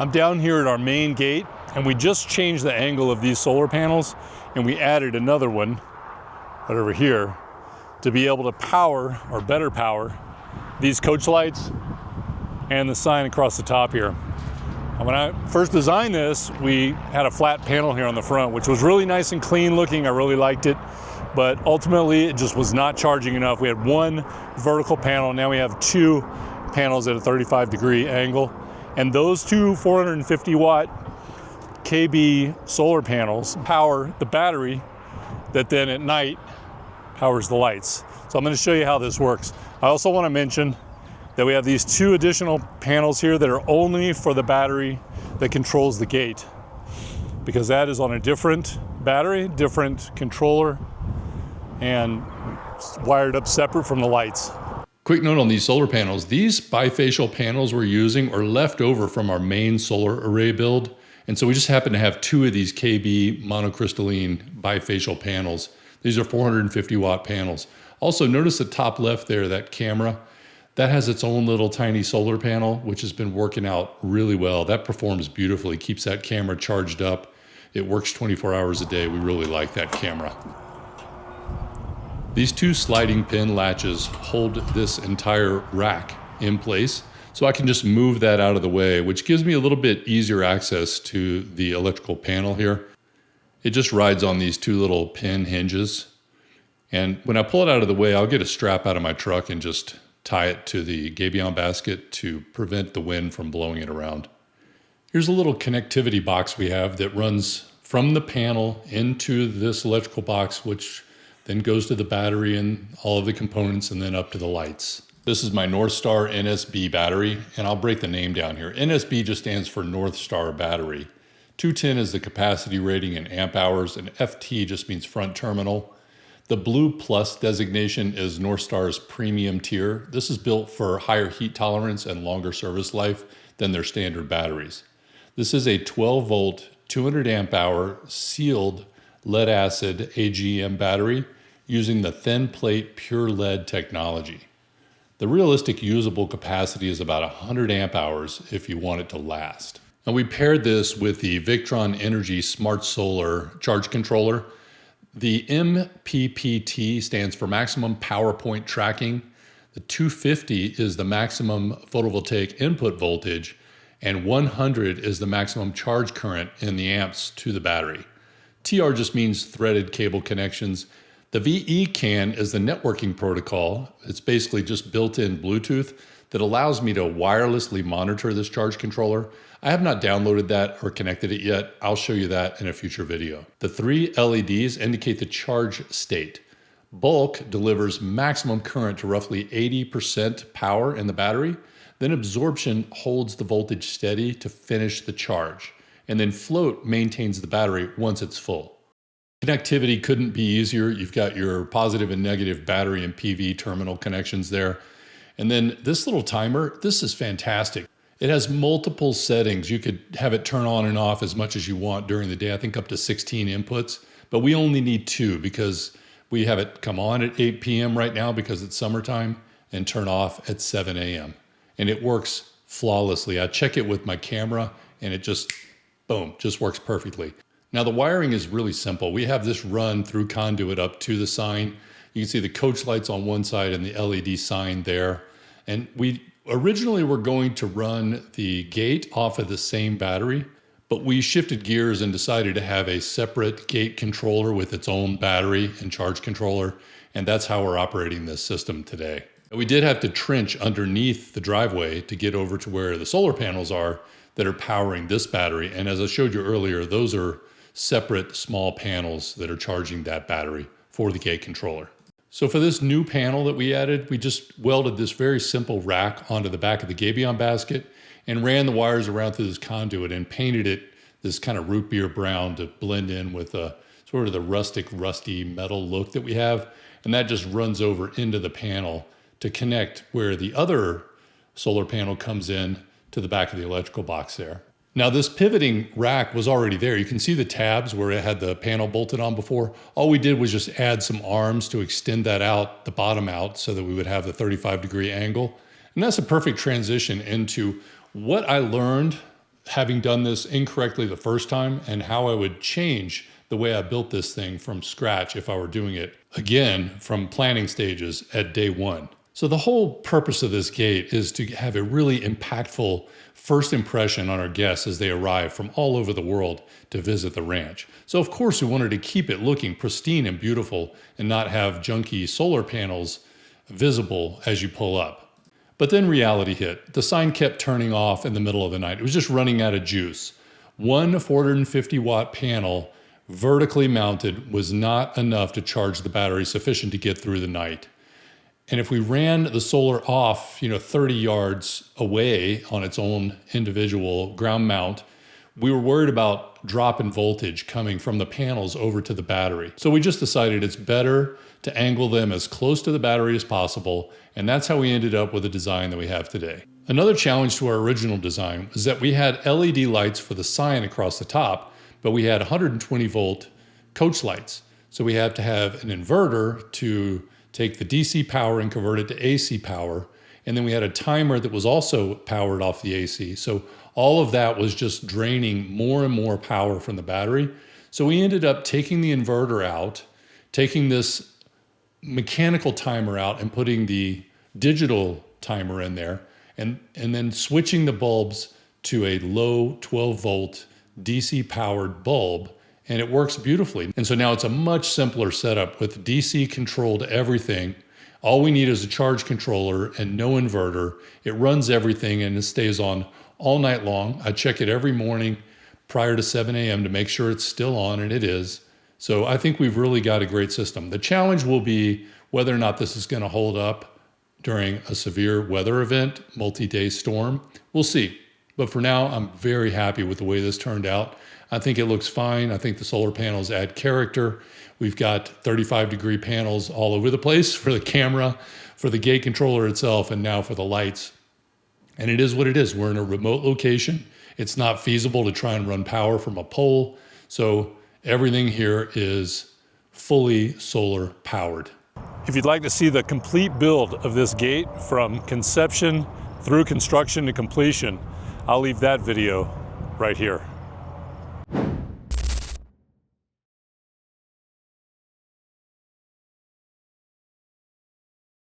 I'm down here at our main gate, and we just changed the angle of these solar panels, and we added another one right over here to be able to power, or better power, these coach lights and the sign across the top here. And when I first designed this, we had a flat panel here on the front, which was really nice and clean looking. I really liked it, but ultimately it just was not charging enough. We had one vertical panel, now we have two panels at a 35-degree angle. And those two 450 watt KB solar panels power the battery that then at night powers the lights. So I'm going to show you how this works. I also want to mention that we have these two additional panels here that are only for the battery that controls the gate, because that is on a different battery, different controller, and wired up separate from the lights. Quick note on these solar panels, these bifacial panels we're using are left over from our main solar array build. And so we just happen to have two of these KB monocrystalline bifacial panels. These are 450 watt panels. Also notice the top left there, that camera, that has its own little tiny solar panel, which has been working out really well. That performs beautifully, keeps that camera charged up. It works 24 hours a day. We really like that camera. These two sliding pin latches hold this entire rack in place, so I can just move that out of the way, which gives me a little bit easier access to the electrical panel here. It just rides on these two little pin hinges. And when I pull it out of the way, I'll get a strap out of my truck and just tie it to the gabion basket to prevent the wind from blowing it around. Here's a little connectivity box we have that runs from the panel into this electrical box, which then goes to the battery and all of the components and then up to the lights. This is my NorthStar NSB battery, and I'll break the name down here. NSB just stands for NorthStar battery. 210 is the capacity rating in amp hours, and FT just means front terminal. The Blue Plus designation is NorthStar's premium tier. This is built for higher heat tolerance and longer service life than their standard batteries. This is a 12 volt, 200 amp hour sealed lead acid AGM battery using the thin plate pure lead technology. The realistic usable capacity is about 100 amp hours if you want it to last. And we paired this with the Victron SmartSolar charge controller. The MPPT stands for maximum power point tracking. The 250 is the maximum photovoltaic input voltage, and 100 is the maximum charge current in the amps to the battery. TR just means threaded cable connections. The VE.Can is the networking protocol. It's basically just built-in Bluetooth that allows me to wirelessly monitor this charge controller. I have not downloaded that or connected it yet. I'll show you that in a future video. The three LEDs indicate the charge state. Bulk delivers maximum current to roughly 80% power in the battery. Then absorption holds the voltage steady to finish the charge. And then float maintains the battery once it's full. Connectivity couldn't be easier. You've got your positive and negative battery and PV terminal connections there. And then this little timer, this is fantastic. It has multiple settings. You could have it turn on and off as much as you want during the day. I think up to 16 inputs, but we only need 2 because we have it come on at 8 p.m. right now because it's summertime and turn off at 7 a.m. And it works flawlessly. I check it with my camera and it just, boom, just works perfectly. Now the wiring is really simple. We have this run through conduit up to the sign. You can see the coach lights on one side and the LED sign there. And we originally were going to run the gate off of the same battery, but we shifted gears and decided to have a separate gate controller with its own battery and charge controller. And that's how we're operating this system today. We did have to trench underneath the driveway to get over to where the solar panels are that are powering this battery. And as I showed you earlier, those are separate small panels that are charging that battery for the gate controller. So for this new panel that we added, we just welded this very simple rack onto the back of the gabion basket and ran the wires around through this conduit and painted it this kind of root beer brown to blend in with a sort of the rusty metal look that we have. And that just runs over into the panel to connect where the other solar panel comes in to the back of the electrical box there. Now this pivoting rack was already there. You can see the tabs where it had the panel bolted on before. All we did was just add some arms to extend that out, the bottom out, so that we would have the 35-degree angle. And that's a perfect transition into what I learned having done this incorrectly the first time and how I would change the way I built this thing from scratch if I were doing it again from planning stages at day one. So the whole purpose of this gate is to have a really impactful first impression on our guests as they arrive from all over the world to visit the ranch. So of course we wanted to keep it looking pristine and beautiful and not have junky solar panels visible as you pull up. But then reality hit. The sign kept turning off in the middle of the night. It was just running out of juice. One 450 watt panel vertically mounted was not enough to charge the battery sufficient to get through the night. And if we ran the solar off, 30 yards away on its own individual ground mount, we were worried about drop in voltage coming from the panels over to the battery. So we just decided it's better to angle them as close to the battery as possible, and that's how we ended up with the design that we have today. Another challenge to our original design was that we had LED lights for the sign across the top, but we had 120 volt coach lights. So we had to have an inverter to take the DC power and convert it to AC power. And then we had a timer that was also powered off the AC. So all of that was just draining more and more power from the battery. So we ended up taking the inverter out, taking this mechanical timer out and putting the digital timer in there, and then switching the bulbs to a low 12 volt DC powered bulb. And it works beautifully. And so now it's a much simpler setup with DC controlled everything. All we need is a charge controller and no inverter. It runs everything and it stays on all night long. I check it every morning prior to 7 a.m. to make sure it's still on, and it is. So I think we've really got a great system. The challenge will be whether or not this is going to hold up during a severe weather event, multi-day storm. We'll see. But for now, I'm very happy with the way this turned out. I think it looks fine. I think the solar panels add character. We've got 35-degree panels all over the place for the camera, for the gate controller itself, and now for the lights. And it is what it is. We're in a remote location. It's not feasible to try and run power from a pole. So everything here is fully solar powered. If you'd like to see the complete build of this gate from conception through construction to completion, I'll leave that video right here.